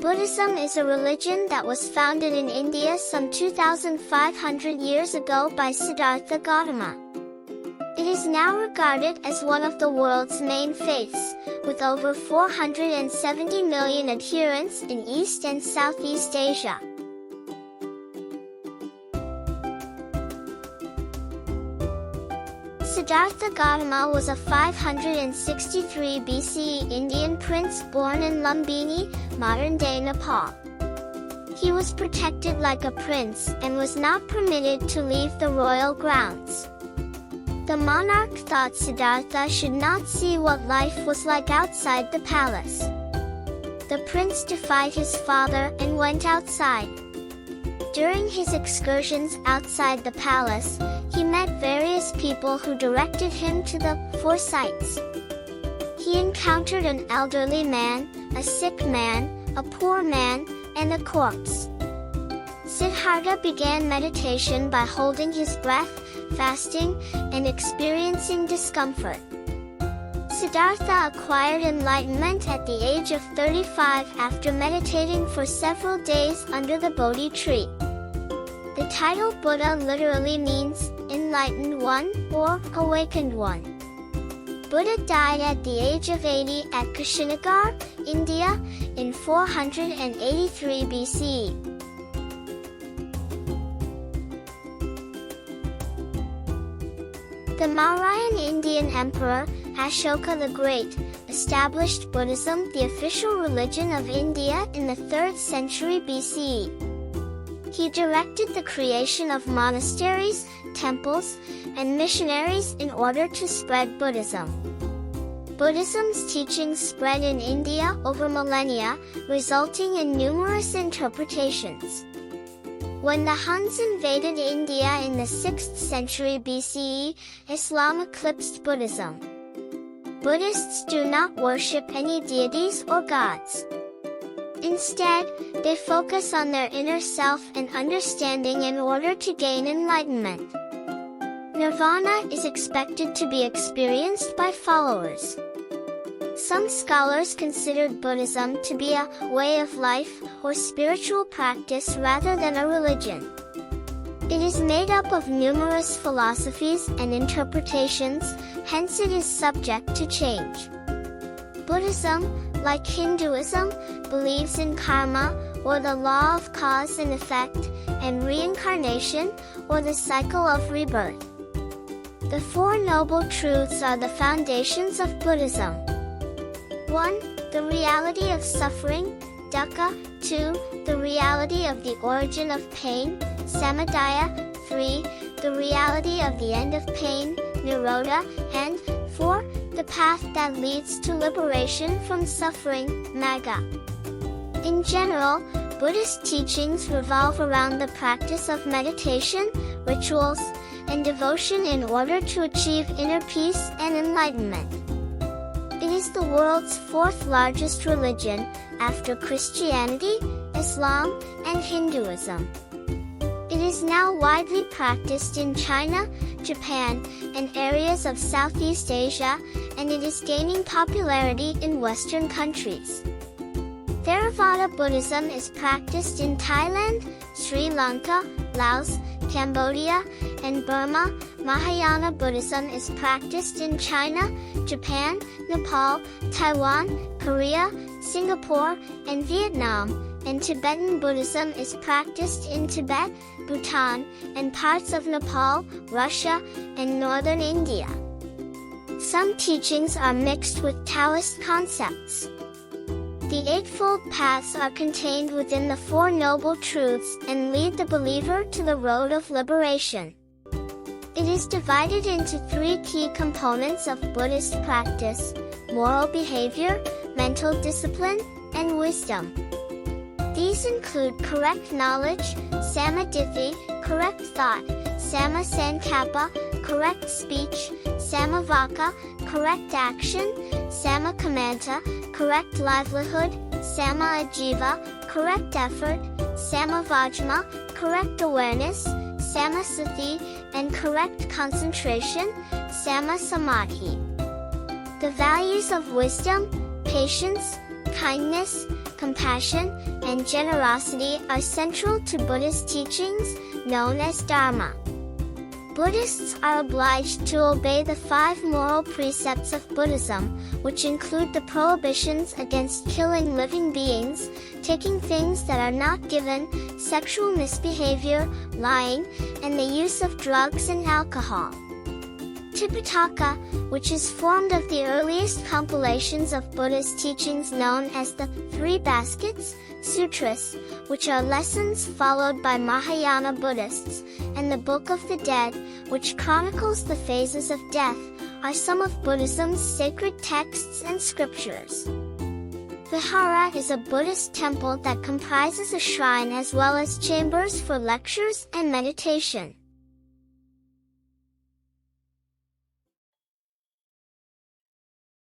Buddhism is a religion that was founded in India some 2,500 years ago by Siddhartha Gautama. It is now regarded as one of the world's main faiths, with over 470 million adherents in East and Southeast Asia. Siddhartha Gautama was a 563 BCE Indian prince born in Lumbini, modern-day Nepal. He was protected like a prince and was not permitted to leave the royal grounds. The monarch thought Siddhartha should not see what life was like outside the palace. The prince defied his father and went outside. During his excursions outside the palace, he met various people who directed him to the four sights. He encountered an elderly man, a sick man, a poor man, and a corpse. Siddhartha began meditation by holding his breath, fasting, and experiencing discomfort. Siddhartha acquired enlightenment at the age of 35 after meditating for several days under the Bodhi tree. The title Buddha literally means enlightened one or awakened one. Buddha died at the age of 80 at Kushinagar, India, in 483 BCE. The Mauryan Indian Emperor, Ashoka the Great, established Buddhism, the official religion of India, in the 3rd century BCE. He directed the creation of monasteries, temples, and missionaries in order to spread Buddhism. Buddhism's teachings spread in India over millennia, resulting in numerous interpretations. When the Huns invaded India in the 6th century BCE, Islam eclipsed Buddhism. Buddhists do not worship any deities or gods. Instead, they focus on their inner self and understanding in order to gain enlightenment. Nirvana is expected to be experienced by followers. Some scholars considered Buddhism to be a way of life or spiritual practice rather than a religion. It is made up of numerous philosophies and interpretations, hence it is subject to change. Buddhism, like Hinduism, believes in karma, or the law of cause and effect, and reincarnation, or the cycle of rebirth. The Four Noble Truths are the foundations of Buddhism. 1. The reality of suffering, dukkha. 2. The reality of the origin of pain, samadaya. 3. The reality of the end of pain, nirodha. And 4. The path that leads to liberation from suffering, magga. In general, Buddhist teachings revolve around the practice of meditation, rituals, and devotion in order to achieve inner peace and enlightenment. It is the world's 4th largest religion, after Christianity, Islam, and Hinduism. It is now widely practiced in China, Japan, and areas of Southeast Asia, and it is gaining popularity in Western countries. Theravada Buddhism is practiced in Thailand, Sri Lanka, Laos, Cambodia, and Burma. Mahayana Buddhism is practiced in China, Japan, Nepal, Taiwan, Korea, Singapore, and Vietnam, and Tibetan Buddhism is practiced in Tibet, Bhutan, and parts of Nepal, Russia, and northern India. Some teachings are mixed with Taoist concepts. The Eightfold Paths are contained within the Four Noble Truths and lead the believer to the road of liberation. It is divided into 3 key components of Buddhist practice: moral behavior, mental discipline, and wisdom. These include correct knowledge, samadhi, correct thought, samma sankappa, correct speech, samavaka, correct action, samma kamanta, correct livelihood, samma ajiva, correct effort, samavajma, correct awareness, samasati, and correct concentration, samma samadhi. The values of wisdom, patience, kindness, compassion, and generosity are central to Buddhist teachings, known as Dharma. Buddhists are obliged to obey the 5 moral precepts of Buddhism, which include the prohibitions against killing living beings, taking things that are not given, sexual misbehavior, lying, and the use of drugs and alcohol. Tipitaka, which is formed of the earliest compilations of Buddhist teachings known as the 3 Baskets, Sutras, which are lessons followed by Mahayana Buddhists, and the Book of the Dead, which chronicles the phases of death, are some of Buddhism's sacred texts and scriptures. Vihara is a Buddhist temple that comprises a shrine as well as chambers for lectures and meditation.